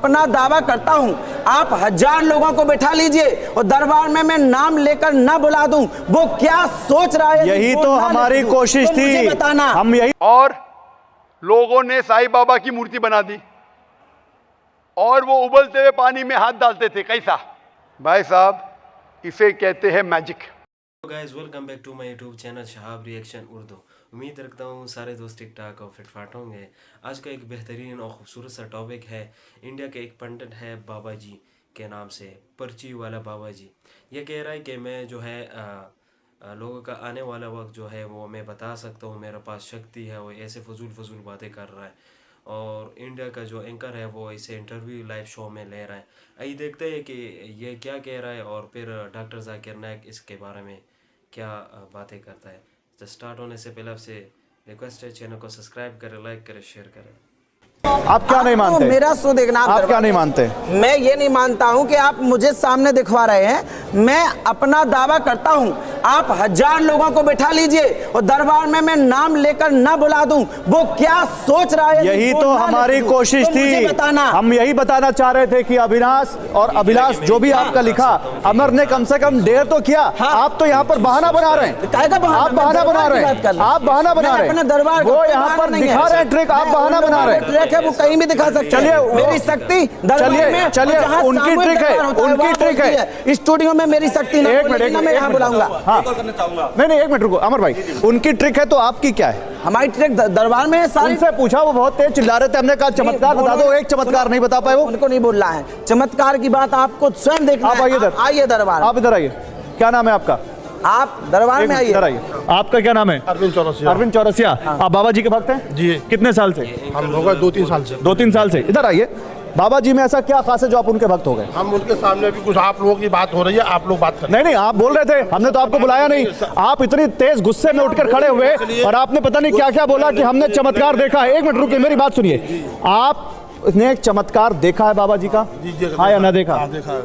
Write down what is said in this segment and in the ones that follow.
अपना दावा करता हूं, आप 1000 लोगों को बैठा लीजिए और दरबार में मैं नाम लेकर ना बुला दूं, वो क्या सोच रहा है? यही तो हमारी कोशिश थी, बताना। हम यही। और लोगों ने साईं बाबा की मूर्ति बना दी और वो उबलते हुए पानी में हाथ डालते थे। कैसा भाई साहब, इसे कहते हैं magic. Guys, welcome back to my YouTube channel Shahab reaction Urdu. उम्मीद रखता हूँ सारे दोस्त ठीक ठाक और फिटफाट होंगे। आज का एक बेहतरीन और ख़ूबसूरत सा टॉपिक है। इंडिया के एक पंडित है बाबा जी के नाम से, पर्ची वाला बाबा जी। ये कह रहा है कि मैं जो है लोगों का आने वाला वक्त जो है वो मैं बता सकता हूँ, मेरे पास शक्ति है। वो ऐसे फजूल बातें कर रहा है और इंडिया का जो एंकर है वो इसे इंटरव्यू लाइव शो में ले रहा है। आइए देखते हैं कि ये क्या कह रहा है और फिर डॉक्टर जाकिर नाइक इसके बारे में क्या बातें करता है। तो स्टार्ट होने से पहले आपसे रिक्वेस्ट है, चैनल को सब्सक्राइब करें, लाइक करें, शेयर करें। आप क्या नहीं मानते? मेरा शो देखना। आप क्या नहीं मानते? मैं ये नहीं मानता हूं कि आप मुझे सामने दिखवा रहे हैं। मैं अपना दावा करता हूं, आप 1000 लोगों को बैठा लीजिए और दरबार में मैं नाम लेकर ना बुला दूं, वो क्या सोच रहा है? यही तो हमारी कोशिश थी, बताना। हम यही बताना चाह रहे थे कि अविनाश और अभिलाष जो भी आपका लिखा, अमर ने कम से कम डेयर तो किया। आप तो यहाँ पर बहाना बना रहे हैं। आप बहाना बना रहे हैं, आप बहाना बना रहे हैं। दरबार वो यहाँ पर दिखा रहे हैं ट्रिक, आप बहाना बना रहे हैं। वो कहीं भी दिखा सकते। चलिए, मेरी शक्ति चलिए उनकी ट्रिक है, उनकी ट्रिक है। स्टूडियो में मेरी शक्ति नहीं, एक मिनट मैं यहाँ बुलाऊंगा। हाँ नहीं एक मिनट रुको अमर भाई, उनकी ट्रिक है तो आपकी क्या है? हमारी ट्रिक दरबार में है सारी। उनसे पूछा, वो बहुत तेज चिल्ला रहे थे। हमने कहा चमत्कार बता दो, एक चमत्कार नहीं बता पाए। वो उनको नहीं बोल रहा है चमत्कार की बात, आपको स्वयं देखना है। आप आइए इधर, आइए दरबार, आप इधर आइए। क्या नाम है आपका? आप दरबार में आइए। इधर आइए। आपका क्या नाम है? अरविंद चौरसिया। अरविंद चौरसिया। आप बाबा जी के भक्त हैं जी। कितने साल से? हम हो गए 2-3 साल से। 2-3 साल से। इधर आइए। बाबा जी में ऐसा क्या खास है जो आप उनके भक्त हो गए? हम उनके सामने भी कुछ आप लोगों की बात हो रही है, आप लोग बात कर। नहीं आप बोल रहे थे, हमने तो आपको बुलाया नहीं। आप इतनी तेज गुस्से में उठकर खड़े हुए और आपने पता नहीं क्या क्या बोला कि हमने चमत्कार देखा है। एक मिनट रुकिए, मेरी बात सुनिए। आपने एक चमत्कार देखा है बाबा जी का? हाँ या ना देखा?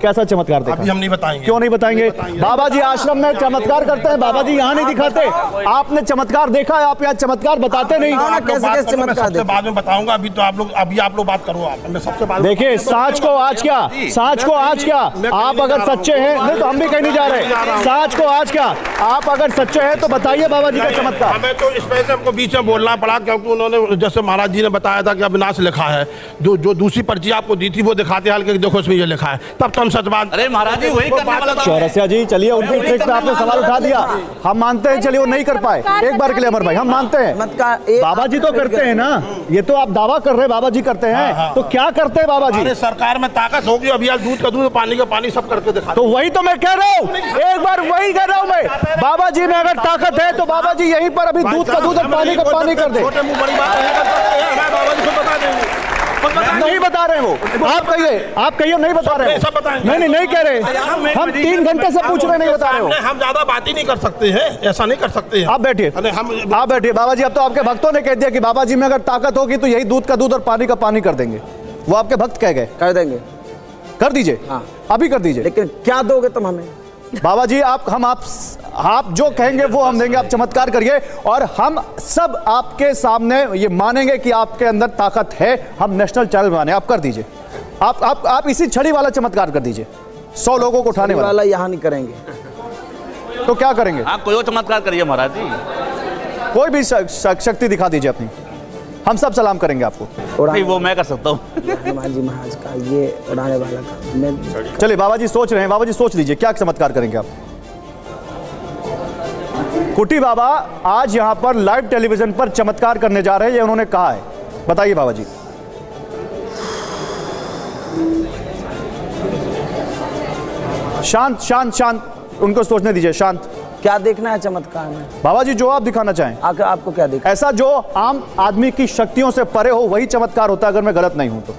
कैसा चमत्कार देखा? अभी हम नहीं बताएंगे। क्यों नहीं बताएंगे? बाबा जी आश्रम में चमत्कार करते हैं, बाबा जी यहाँ नहीं दिखाते। आपने चमत्कार देखा है, आप यहाँ चमत्कार बताते नहीं। कैसे चमत्कार बाद में बताऊंगा। अभी तो आप लोग बात करो। मैं सबसे बाद देखिए, साच को आज क्या, साच को आज क्या। आप अगर सच्चे हैं, नहीं तो हम भी कहीं नहीं जा रहे। साच को आज क्या, आप अगर सच्चे हैं तो बताइए बाबा जी का चमत्कार। हमें तो इस वजह से हमको बीच में बोलना पड़ा क्योंकि उन्होंने, जैसे महाराज जी ने बताया था कि अविनाश लिखा है, जो दूसरी पर्ची आपको दी थी वो दिखाते हाल के देखो इसमें ये लिखा है, तब तो हम सच बात। अरे महाराज जी वही करने वाला था। चौरसिया जी चलिए, उनकी ट्रिक पे आपने सवाल उठा दिया। हम मानते हैं, चलिए वो नहीं कर पाए। एक बार के लिए अमर भाई हम मानते हैं, बाबा जी तो करते हैं ना। ये तो आप दावा कर रहे हैं बाबा जी करते हैं, तो क्या करते हैं बाबा जी? सरकार में ताकत होगी, अभी आज दूध का दूध, पानी का पानी सब करके दिखा। तो वही तो मैं कह रहा हूँ, एक बार वही कह रहा हूँ मैं। बाबा जी में अगर ताकत है तो बाबा जी यहीं पर अभी दूध का दूध और पानी का पानी कर दे। छोटे मुंह बड़ी बात बाबा जी को बता देंगे। नहीं बता रहे वो, आप कहिए नहीं बता रहे। नहीं कह रहे। हम 3 घंटे से पूछ रहे, नहीं बता रहे हो। हम ज्यादा बात ही नहीं कर सकते हैं, ऐसा नहीं कर सकते हैं। आप बैठिए, आप बैठिए। बाबा जी अब तो आपके भक्तों ने कह दिया कि बाबा जी में अगर ताकत होगी तो यही दूध का दूध और पानी का पानी कर देंगे। वो आपके भक्त कह गए। कर देंगे, कर दीजिए। हाँ अभी कर दीजिए। लेकिन क्या दोगे तुम हमें? बाबा जी आप जो कहेंगे वो हम देंगे। आप चमत्कार करिए और हम सब आपके सामने ये मानेंगे कि आपके अंदर ताकत है। हम नेशनल चैनल बनाने, आप कर दीजिए। आप इसी छड़ी वाला चमत्कार कर दीजिए, 100 लोगों को उठाने वाला। यहाँ नहीं करेंगे तो क्या करेंगे? आप कोई और चमत्कार करिए महाराज जी, कोई भी शक्ति दिखा दीजिए अपनी, हम सब सलाम करेंगे आपको। नहीं वो मैं कर सकता हूँ। हनुमान जी महाराज का ये उड़ाने वाला का। चलिए बाबा जी सोच रहे हैं, बाबा जी सोच लीजिए क्या चमत्कार करेंगे आप। कुटी बाबा आज यहाँ पर लाइव टेलीविजन पर चमत्कार करने जा रहे हैं, ये उन्होंने कहा है। बताइए बाबा जी। शांत शांत शांत, उनको सोचने दीजिए। शांत। क्या देखना है चमत्कार में? बाबा जी जो आप दिखाना चाहें। आपको क्या देखना? ऐसा जो आम आदमी की शक्तियों से परे हो, वही चमत्कार होता है, अगर मैं गलत नहीं हूं तो।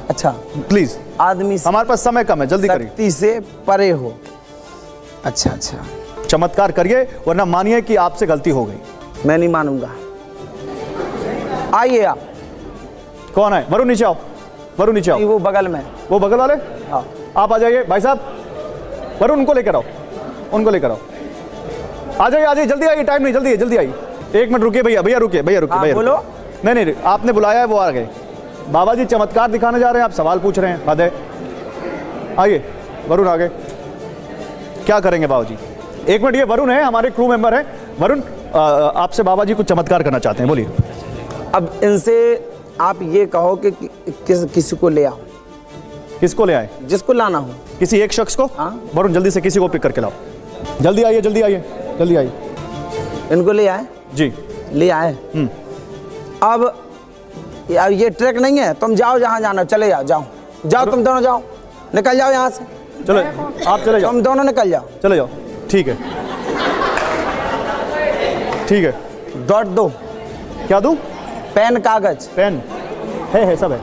अच्छा प्लीज, आदमी हमारे पास समय कम है, जल्दी करिए। शक्ति से परे हो। अच्छा चमत्कार करिए, वरना मानिए कि आपसे गलती हो गई। मैं नहीं मानूंगा। आइए आप। कौन है? वरुण नीचे आओ, वरुण नीचे आओ। वो बगल में, वो बगल वाले। हाँ आप आ जाइए भाई साहब, वरुण उनको लेकर आओ, उनको लेकर आओ। आ जाइए जल्दी आइए, टाइम नहीं, जल्दी आइए। 1 मिनट रुकिए भैया रुकिए। बोलो। नहीं आपने बुलाया है, वो आ गए। बाबा जी चमत्कार दिखाने जा रहे हैं, आप सवाल पूछ रहे हैं। हद है। आइए वरुण आगे। क्या करेंगे बाबा जी? एक मिनट, ये वरुण है, हमारे क्रू मेंबर है। वरुण, आपसे बाबा जी कुछ चमत्कार करना चाहते हैं, बोलिए। अब इनसे आप ये कहो कि किसी को ले आओ। किसको ले आए? जिसको लाना हो। किसी एक शख्स को? हाँ। वरुण जल्दी से किसी को पिक करके लाओ। जल्दी आइए, जल्दी आइए, जल्दी आइए। इनको ले आए जी, ले आए। अब ये ट्रैक नहीं है, तुम जाओ जहाँ जाना, चले जाओ, जाओ जाओ, तुम दोनों जाओ, निकल जाओ यहाँ से। चलो आप चले जाओ, तुम दोनों निकल जाओ, चले जाओ। ठीक है, ठीक है। डॉट दो। क्या दूं? पेन कागज। पेन है सब है।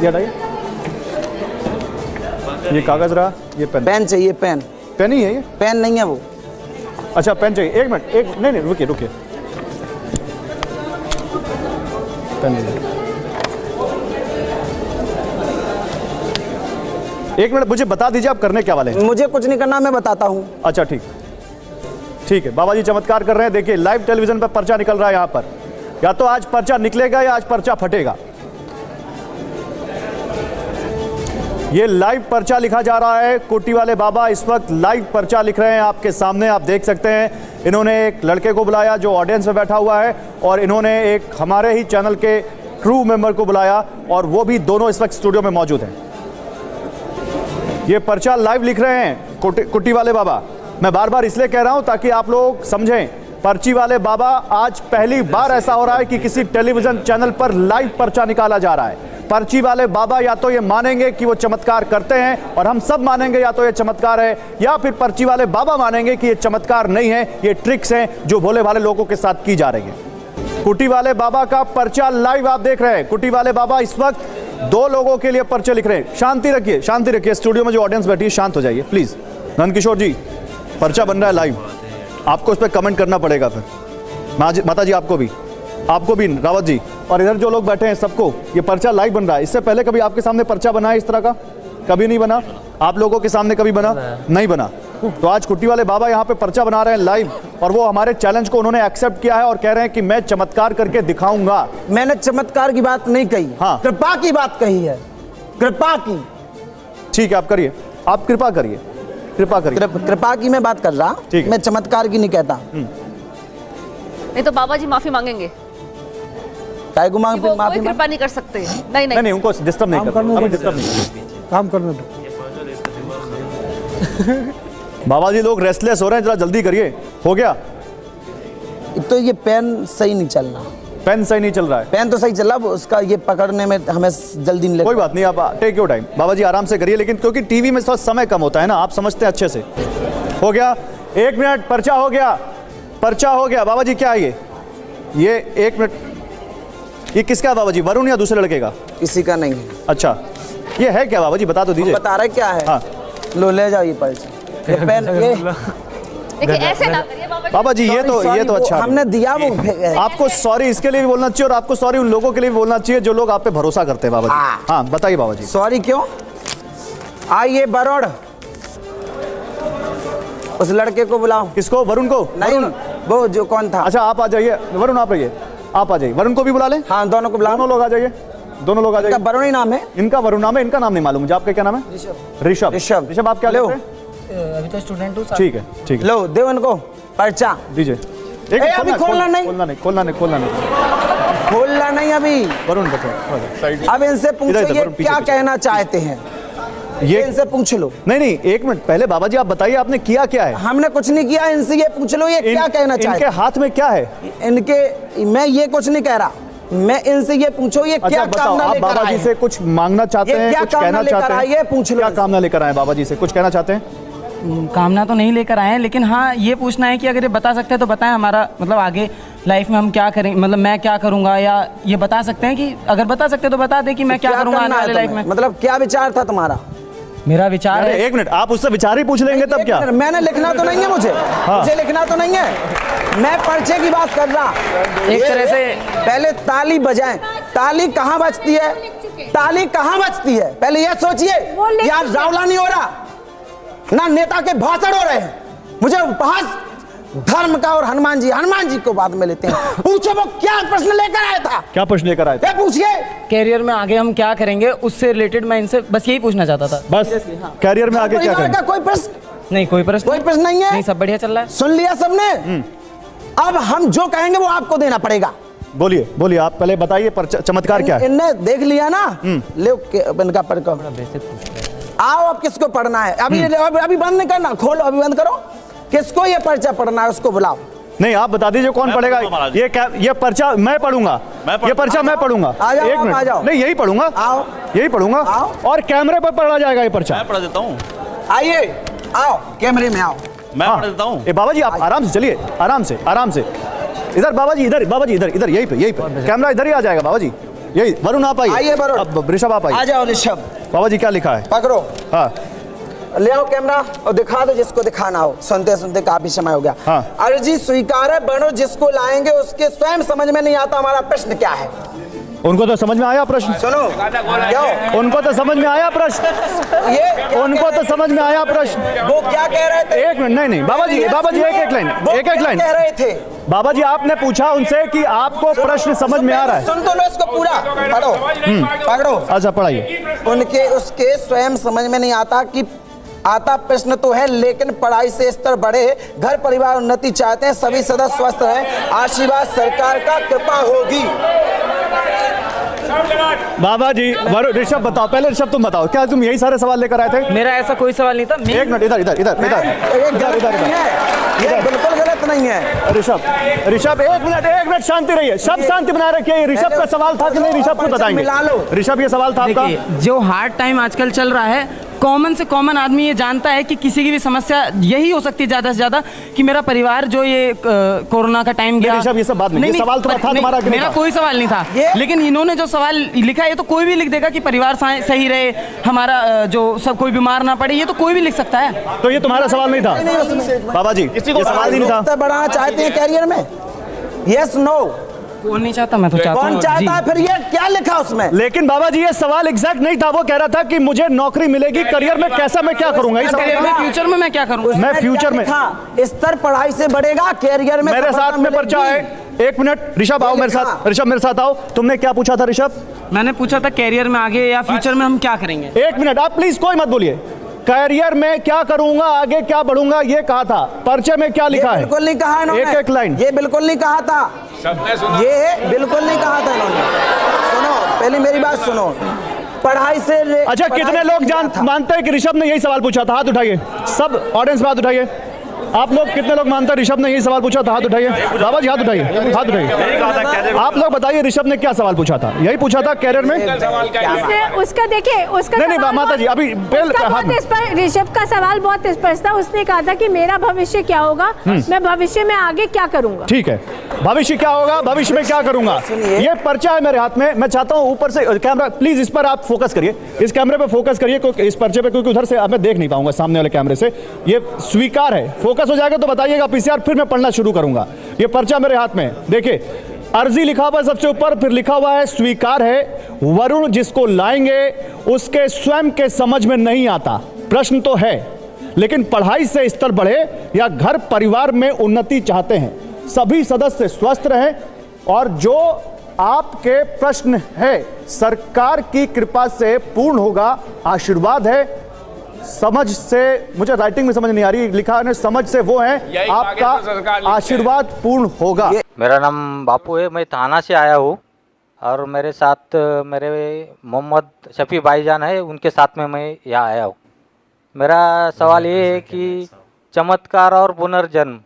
ये हटाइए, ये कागज रहा, ये पेन। पेन चाहिए, पेन। पेन ही है ये? पेन नहीं है वो। अच्छा पेन चाहिए। एक मिनट, एक नहीं रुकिए रुकिए, पेन लीजिए। एक मिनट, मुझे बता दीजिए आप करने क्या वाले हैं? मुझे कुछ नहीं करना, मैं बताता हूँ। अच्छा ठीक, ठीक है। बाबा जी चमत्कार कर रहे हैं। देखिए लाइव टेलीविजन पर पर्चा निकल रहा है यहाँ पर। या तो आज पर्चा निकलेगा या आज पर्चा फटेगा। ये लाइव पर्चा लिखा जा रहा है। कोटी वाले बाबा इस वक्त लाइव पर्चा लिख रहे हैं आपके सामने, आप देख सकते हैं। इन्होंने एक लड़के को बुलाया जो ऑडियंस में बैठा हुआ है, और इन्होंने एक हमारे ही चैनल के क्रू मेंबर को बुलाया, और वो भी दोनों इस वक्त स्टूडियो में मौजूद हैं। ये पर्चा लाइव लिख रहे हैं कुट्टी वाले बाबा। मैं बार बार इसलिए कह रहा हूं ताकि आप लोग समझें, पर्ची वाले बाबा आज पहली बार ऐसा हो रहा है कि किसी टेलीविजन चैनल पर लाइव पर्चा निकाला जा रहा है। पर्ची वाले बाबा या तो ये मानेंगे कि वो चमत्कार करते हैं, और हम सब मानेंगे या तो ये चमत्कार है, या फिर पर्ची वाले बाबा मानेंगे कि ये चमत्कार नहीं है, ये ट्रिक्स हैं जो भोले भाले लोगों के साथ की जा रही है। कुटी वाले बाबा का पर्चा लाइव आप देख रहे हैं। कुटी वाले बाबा इस वक्त दो लोगों के लिए पर्चे लिख रहे हैं। शांति रखिए, शांति रखिए। स्टूडियो में जो ऑडियंस बैठी है शांत हो जाइए प्लीज। नंदकिशोर जी, पर्चा बन रहा है लाइव, आपको इस पर कमेंट करना पड़ेगा। फिर माता जी आपको भी रावत जी, और इधर जो लोग बैठे हैं सबको ये पर्चा लाइव बन रहा है। इससे पहले कभी आपके सामने पर्चा बना है इस तरह का? कभी नहीं बना। आप लोगों के सामने कभी बना? नहीं बना। तो आज कुट्टी वाले बाबा यहाँ पे पर्चा बना रहे हैं लाइव, और वो हमारे चैलेंज को उन्होंने एक्सेप्ट किया है और कह रहे हैं कि मैं चमत्कार करके दिखाऊंगा। मैंने चमत्कार की बात नहीं कही, हाँ, कृपा की बात कही है, कृपा की। ठीक है, आप करिए, आप कृपा करिए, कृपा करिए। कृपा की मैं बात कर रहा, मैं चमत्कार की नहीं कहता। नहीं तो बाबा जी माफी मांगेंगे। काय को माफी? कोई कृपा नहीं कर सकते। नहीं नहीं, उनको डिस्टर्ब नहीं करना, डिस्टर्ब नहीं, काम करने दो। बाबा जी लोग रेस्टलेस हो रहे हैं, जरा जल्दी करिए। हो गया? तो ये पेन सही नहीं चल रहा। पेन सही नहीं चल रहा है? पेन तो सही चल रहा, उसका ये पकड़ने में हमें जल्दी नहीं लगता। कोई बात नहीं, आप टेक योर टाइम। बाबा जी आराम से करिए, लेकिन क्योंकि टीवी में थोड़ा समय कम होता है ना, आप समझते हैं अच्छे से। हो गया? 1 मिनट, पर्चा हो गया, पर्चा हो गया। बाबा जी क्या है ये 1 मिनट, ये किसका है बाबा जी? वरुण या दूसरे लड़के का? किसी का नहीं है। अच्छा, ये है क्या बाबा जी? बता तो दीजिए। बता रहे क्या है? हाँ, लो ले जाओ ये पर्चा, ये पेन। ये देखिए ऐसे ना करिए बाबा जी, ये तो अच्छा हमने दिया वो। आपको सॉरी इसके लिए भी बोलना चाहिए, और आपको सॉरी उन लोगों के लिए भी बोलना चाहिए जो लोग आप पे भरोसा करते हैं बाबा जी। हाँ बताइए बाबा जी। सॉरी क्यों? आइए बरोड़, उस लड़के को बुलाओ। किसको? वरुण को? नहीं, वो जो कौन था। अच्छा आप आ जाइए, वरुण आप रहिए, आप आ जाइए। वरुण को भी बुला लें? हाँ दोनों को बुलाओ। दोनों लोग आ जाइए, दोनों लोग आ जाइए। वरुण ही नाम है इनका? वरुण नाम है, इनका नाम नहीं मालूम मुझे। आपका क्या नाम है? ऋषभ। ऋषभ आप क्या लो, लेते हैं? अभी तो स्टूडेंट हूँ। ठीक है, ठीक है, लो दे उनको पर्चा दीजिए। अभी खोलना नहीं, खोलना नहीं, खोलना नहीं, खोलना नहीं, खोलना नहीं अभी। वरुण देखो, अब इनसे पूछो ये क्या कहना चाहते हैं, ये इनसे पूछ लो। नहीं 1 मिनट पहले बाबा जी आप बताइए आपने किया क्या है? हमने कुछ नहीं किया, इनसे ये पूछ लो ये क्या कहना चाहते हैं। इनके हाथ में क्या है? इनके, मैं ये कुछ नहीं कह रहा, मैं इनसे ये पूछो ये क्या कामना लेकर आए? बाबा जी से कुछ मांगना चाहते हैं, कुछ कहना चाहते हैं? ये पूछ लो। क्या कामना लेकर आए बाबा जी से? कुछ कहना चाहते हैं? कामना तो नहीं लेकर आए हैं, लेकिन हाँ ये पूछना है कि अगर ये बता सकते हैं तो बताएं, हमारा मतलब आगे लाइफ में हम क्या करें, मतलब मैं क्या करूंगा, या ये बता सकते हैं कि अगर बता सकते तो बता दे कि मैं क्या करूंगा आने वाले लाइफ में। मतलब क्या विचार था तुम्हारा? मेरा विचार है। 1 मिनट, आप उससे विचार ही पूछ लेंगे तब क्या? मैंने लिखना तो नहीं है, मुझे लिखना तो नहीं है, मैं पर्चे की बात कर रहा। एक तरह से पहले ताली बजाएं। ताली कहाँ बजती है? ताली कहाँ बजती है पहले ये सोचिए। यार रावला नहीं हो रहा, ना नेता के भाषण हो रहे हैं, मुझे धर्म का और हनुमान जी को बाद में लेते हैं। पूछो वो क्या प्रश्न लेकर आया था, क्या प्रश्न लेकर आए थे? पूछिए। कैरियर में आगे हम क्या करेंगे उससे रिलेटेड मैं इनसे बस यही पूछना चाहता था। बस कैरियर में आगे क्या परिवार करेंगे? का कोई प्रश्न नहीं, कोई प्रश्न नहीं है। नहीं, सब बढ़िया चल रहा है। सुन लिया सबने? अब हम जो कहेंगे वो आपको देना पड़ेगा। बोलिए बोलिए, आप पहले बताइए चमत्कार क्या है? इनने देख लिया ना, ले इनका आओ अब किसको पढ़ना है? अभी बंद नहीं करना, खोलो अभी बंद करो। किसको ये पर्चा पढ़ना है उसको बुलाओ। नहीं, आप बता दीजिए कौन पढ़ेगा ये पर्चा? मैं पढ़ूंगा, ये पर्चा मैं पढ़ूंगा। एक मिनट, नहीं यही पढ़ूंगा, यही पढ़ूंगा और कैमरे पर पढ़ा जाएगा ये पर्चा। मैं पढ़ देता हूँ। आइए, आओ कैमरे में आओ। मैं पढ़ देता हूँ। बाबा जी आप आराम से चलिए, आराम से आराम से। इधर बाबा जी, इधर बाबा जी, इधर यही पे कैमरा इधर ही आ जाएगा बाबा जी। यही वरुण आप आइए, वरुण। अब ऋषभ आप आइए। आ जाओ ऋषभ। बाबा जी क्या लिखा है? पकड़ो, हाँ ले आओ कैमरा और दिखा दो जिसको दिखाना हो। सुनते सुनते काफी समय हो गया। हाँ। अर्जी स्वीकार है, बनो जिसको लाएंगे उसके स्वयं समझ में नहीं आता हमारा प्रश्न क्या है। उनको तो समझ में आया प्रश्न। सुनो, क्यों? उनको तो समझ में आया प्रश्न, ये उनको तो समझ में आया प्रश्न। वो क्या कह रहे थे? एक मिनट, नहीं बाबा जी एक लाइन कह रहे थे। बाबा जी आपने पूछा उनसे कि आपको प्रश्न समझ में आ रहा है। सुन तो लो इसको पूरा, पढ़ो पढ़ो। अच्छा पढ़ाइए। उनके उसके स्वयं समझ में नहीं आता कि आता प्रश्न तो है, लेकिन पढ़ाई से स्तर बढ़े, घर परिवार उन्नति चाहते हैं, सभी सदस्य स्वस्थ हैं, आशीर्वाद सरकार का कृपा होगी। बाबा जी ऋषभ बताओ, पहले ऋषभ तुम बताओ, क्या तुम यही सारे सवाल लेकर आए थे? मेरा ऐसा कोई सवाल नहीं था। एक मिनट, इधर ये बिल्कुल गलत नहीं है। ऋषभ एक मिनट शांति रहिए, सब शांति बना रखिए। ऋषभ का सवाल था कि नहीं? ऋषभ को बताएंगे। ऋषभ ये सवाल था आपका। जो हार्ड टाइम आजकल चल रहा है, कॉमन से कॉमन आदमी ये जानता है कि किसी की भी समस्या यही हो सकती है ज्यादा से ज्यादा कि मेरा परिवार जो ये कोरोना का टाइम गया। ऋषभ ये सब बात नहीं, सवाल तो था तुम्हारा। मेरा कोई सवाल नहीं था, लेकिन इन्होंने जो सवाल लिखा है, ये तो कोई भी लिख देगा कि परिवार सही रहे, हमारा जो सब कोई बीमार ना पड़े, ये तो कोई भी लिख सकता है। तो ये तुम्हारा सवाल नहीं था बाबा जी? ये सवाल ही नहीं था। बढ़ाना चाहते हैं कैरियर में? Yes no? कौन नहीं चाहता? मैं तो चाहता हूं। कौन चाहता है? फिर ये क्या लिखा उसमें? लेकिन बाबा जी ये सवाल एग्जैक्ट नहीं था। वो कह रहा था कि मुझे नौकरी मिलेगी, करियर में कैसा मैं क्या करूंगा, फ्यूचर में मैं क्या करूंगा। मैं फ्यूचर में स्तर पढ़ाई से बढ़ेगा, कैरियर में मेरे साथ में पर्चा है। एक मिनट ऋषभ आओ मेरे साथ, ऋषभ मेरे साथ आओ। तुमने क्या पूछा था ऋषभ? मैंने पूछा था कैरियर में आगे या फ्यूचर में हम क्या करेंगे। एक मिनट, आप प्लीज कोई मत बोलिए। कैरियर में क्या करूंगा, आगे क्या बढ़ूंगा, ये कहा था। पर्चे में क्या लिखा है? बिल्कुल नहीं कहा इन्होंने। एक लाइन ये बिल्कुल नहीं कहा था, ये बिल्कुल नहीं कहा था इन्होंने। सुनो, पहले मेरी बात सुनो। पढ़ाई से अच्छा, कितने लोग मानते हैं कि ऋषभ ने यही सवाल पूछा था? हाथ उठाइए, सब ऑडियंस में हाथ उठाइए। आप लोग कितने लोग मानते हैं ऋषभ ने यही सवाल पूछा था? हाथ उठाइए। बाबा जी हाथ उठाइए, हाथ उठाइए। आप लोग बताइए ऋषभ ने क्या सवाल पूछा था? यही पूछा था कैरियर में? उसका देखिए, उसका नहीं माता जी अभी ऋषभ का सवाल बहुत स्पष्ट था। उसने कहा था कि मेरा भविष्य क्या होगा, मैं भविष्य में आगे क्या करूंगा। ठीक है, भविष्य क्या होगा, भविष्य में क्या करूंगा, ये पर्चा है मेरे हाथ में। मैं चाहता हूं ऊपर से कैमरा, प्लीज इस पर आप फोकस करिए, इस कैमरे पे फोकस करिए, इस पर्चे पे, क्योंकि उधर से मैं देख नहीं पाऊंगा सामने वाले कैमरे से। ये स्वीकार है, फोकस हो जाएगा तो बताइएगा पीसीआर, फिर मैं पढ़ना शुरू करूंगा। ये पर्चा मेरे हाथ में देखिए, अर्जी लिखा हुआ है सबसे ऊपर, फिर लिखा हुआ है स्वीकार है, वरुण जिसको लाएंगे उसके स्वयं के समझ में नहीं आता। प्रश्न तो है, लेकिन पढ़ाई से स्तर बढ़े या घर परिवार में उन्नति चाहते हैं, सभी सदस्य स्वस्थ रहें, और जो आपके प्रश्न है सरकार की कृपा से पूर्ण होगा, आशीर्वाद है। समझ से, मुझे राइटिंग में समझ नहीं आ रही, लिखा है समझ से वो है, आपका आशीर्वाद पूर्ण होगा। मेरा नाम बापू है, मैं थाना से आया हूँ और मेरे साथ मेरे मोहम्मद शफी भाईजान है, उनके साथ में मैं यहाँ आया हूँ। मेरा सवाल ये है कि चमत्कार और पुनर्जन्म,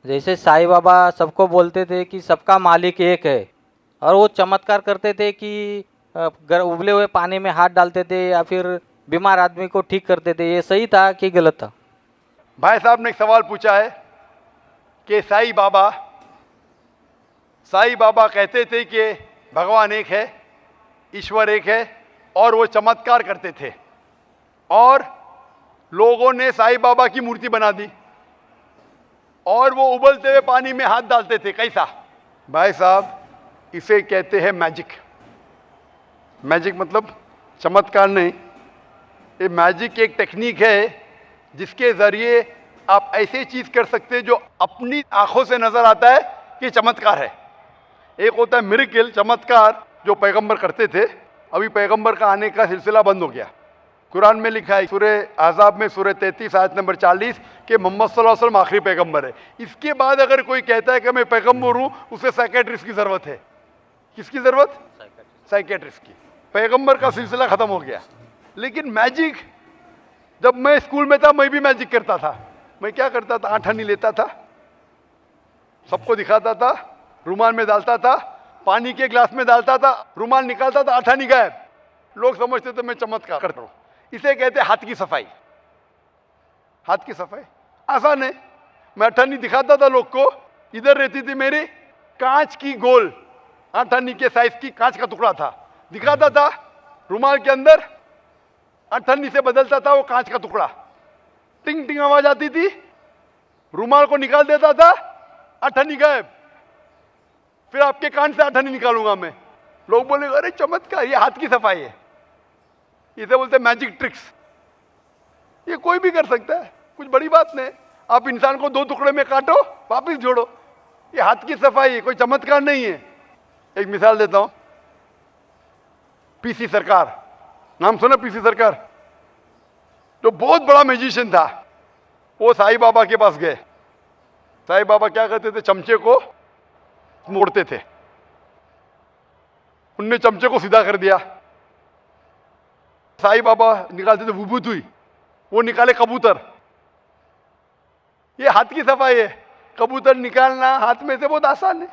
जैसे साईं बाबा सबको बोलते थे कि सबका मालिक एक है, और वो चमत्कार करते थे कि उबले हुए पानी में हाथ डालते थे या फिर बीमार आदमी को ठीक करते थे, ये सही था कि गलत था? भाई साहब ने एक सवाल पूछा है कि साईं बाबा कहते थे कि भगवान एक है, ईश्वर एक है, और वो चमत्कार करते थे, और लोगों ने साईं बाबा की मूर्ति बना दी, और वो उबलते हुए पानी में हाथ डालते थे। कैसा? भाई साहब इसे कहते हैं मैजिक। मैजिक मतलब चमत्कार नहीं, ये मैजिक एक टेक्निक है जिसके ज़रिए आप ऐसे चीज कर सकते हैं जो अपनी आंखों से नजर आता है कि चमत्कार है। एक होता है मिरेकल, चमत्कार जो पैगंबर करते थे। अभी पैगंबर का आने का सिलसिला बंद हो गया। कुरान में लिखा है सूरह अहज़ाब में सूरह 33 आयत नंबर 40 कि मोहम्मद सल्लल्लाहु अलैहि वसल्लम आखिरी पैगंबर है। इसके बाद अगर कोई कहता है कि मैं पैगंबर हूं, उसे साइकेट्रिस्ट की जरूरत है। किसकी जरूरत? साइकेट्रिस्ट की। पैगंबर का सिलसिला खत्म हो गया। लेकिन मैजिक, जब मैं स्कूल में था मैं भी मैजिक करता था। मैं क्या करता था? आठानी लेता था, सबको दिखाता था, रुमाल में डालता था, पानी के ग्लास में डालता था, रुमाल निकालता था, आठानी गायब। लोग समझते थे मैं चमत्कार करता हूं। इसे कहते हैं हाथ की सफाई। हाथ की सफाई आसान है। मैं आठानी दिखाता था लोग को। इधर रहती थी मेरी कांच की गोल आठानी के साइज की कांच का टुकड़ा था, दिखाता था, रुमाल के अंदर आठानी से बदलता था वो कांच का टुकड़ा, टिंग टिंग आवाज आती थी, रुमाल को निकाल देता था, आठानी गायब। फिर आपके कान से आठानी निकालूंगा मैं। लोग बोले अरे चमत्कार, ये हाथ की सफाई है। इसे बोलते हैं मैजिक ट्रिक्स। ये कोई भी कर सकता है, कुछ बड़ी बात नहीं। आप इंसान को 2 टुकड़े में काटो, वापिस जोड़ो, ये हाथ की सफाई है, कोई चमत्कार नहीं है। एक मिसाल देता हूं। पीसी सरकार, नाम सुना? पीसी सरकार जो बहुत बड़ा मैजिशियन था, वो साईं बाबा के पास गए। साईं बाबा क्या करते थे? चमचे को मोड़ते थे। उनने चमचे को सीधा कर दिया। साईं बाबा निकालते थे विभूति, वो निकाले कबूतर। ये हाथ की सफाई है। कबूतर निकालना हाथ में से बहुत आसान है।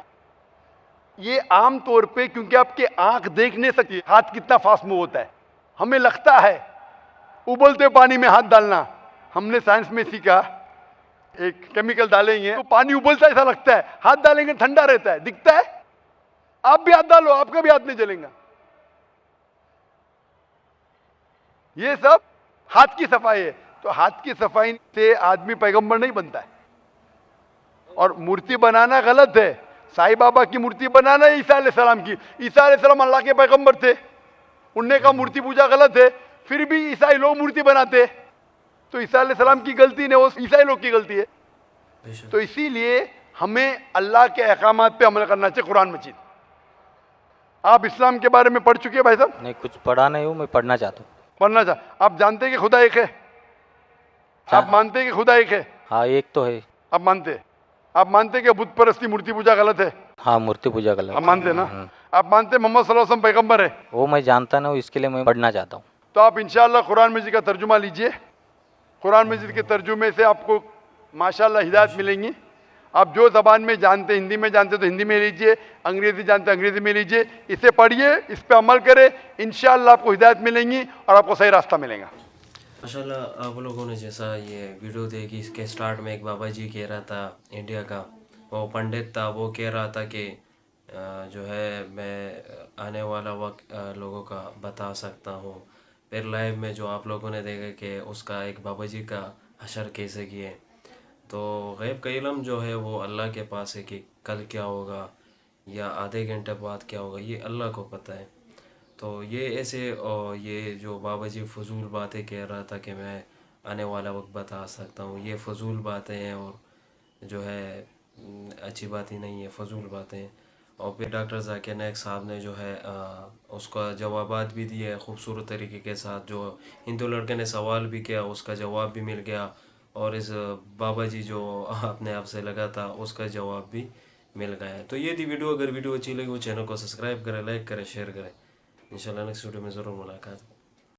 ये आम तौर पे, क्योंकि आपके आंख देख नहीं सकती हाथ कितना फास्ट मूव होता है, हमें लगता है उबलते पानी में हाथ डालना। हमने साइंस में सीखा, एक केमिकल डालेंगे तो पानी उबलता ऐसा लगता है, हाथ डालेंगे ठंडा रहता है, दिखता है। आप भी हाथ डालो, आपका भी हाथ नहीं जलेगा। ये सब हाथ की सफाई है। तो हाथ की सफाई से आदमी पैगंबर नहीं बनता है। और मूर्ति बनाना गलत है। साईं बाबा की मूर्ति बनाना है ईसा अलैहिस्सलाम की। ईसा अलैहिस्सलाम अल्लाह के पैगंबर थे, उनने कहा मूर्ति पूजा गलत है, फिर भी ईसाई लोग मूर्ति बनाते। तो ईसा अलैहिस्सलाम की गलती नहीं, वो ईसाई लोग की गलती है। तो इसीलिए हमें अल्लाह के अहकामात पे अमल करना चाहिए। कुरान मजीद, आप इस्लाम के बारे में पढ़ चुके हैं भाई साहब? नहीं, कुछ पढ़ा नहीं हूँ, मैं पढ़ना चाहता हूँ। पढ़ना चाह। आप जानते हैं कि खुदा एक है? आप मानते हैं कि खुदा एक है? हाँ, एक तो है। आप मानते हैं? आप मानते हैं कि बुत परस्ती, मूर्ति पूजा गलत है? हाँ, मूर्ति पूजा गलत। आप मानते हैं ना? आप मानते हैं मोहम्मद सल्लल्लाहु अलैहि वसल्लम पैगंबर है? वो मैं जानता ना हूँ, इसके लिए मैं पढ़ना चाहता हूँ। तो आप इंशाअल्लाह कुरान मजीद का तर्जुमा लीजिए। कुरान मजीद के तर्जुमे से आपको माशाअल्लाह हिदायत मिलेंगी। आप जो ज़बान में जानते, हिंदी में जानते तो हिंदी में लीजिए, अंग्रेज़ी जानते अंग्रेज़ी में लीजिए। इसे पढ़िए, इस पे अमल करें, इंशाअल्लाह आपको हिदायत मिलेंगी और आपको सही रास्ता मिलेगा। माशाल्लाह, आप लोगों ने जैसा ये वीडियो देखी, इसके स्टार्ट में एक बाबा जी कह रहा था, इंडिया का वो पंडित था, वो कह रहा था कि जो है मैं आने वाला वक्त लोगों का बता सकता हूँ। फिर लाइव में जो आप लोगों ने देखा कि उसका एक बाबा जी का हशर कैसे किए। तो गैब का इल्म जो है वो अल्लाह के पास है कि कल क्या होगा या आधे घंटे बाद क्या होगा, ये अल्लाह को पता है। तो ये ऐसे ये जो बाबा जी फजूल बातें कह रहा था कि मैं आने वाला वक्त बता सकता हूँ, ये फजूल बातें हैं और जो है अच्छी बात ही नहीं है, फजूल बातें। और फिर डॉक्टर जाकिर नाइक साहब ने जो है उसका जवाबात भी दिए खूबसूरत तरीके के साथ। जो हिंदू लड़के ने सवाल भी किया, उसका जवाब भी मिल गया। और इस बाबा जी जो अपने आप से लगा था, उसका जवाब भी मिल गया। तो ये थी वीडियो। अगर वीडियो अच्छी लगी वो चैनल को सब्सक्राइब करें, लाइक करें, शेयर करें। इंशाल्लाह नेक्स्ट वीडियो में ज़रूर मुलाकात।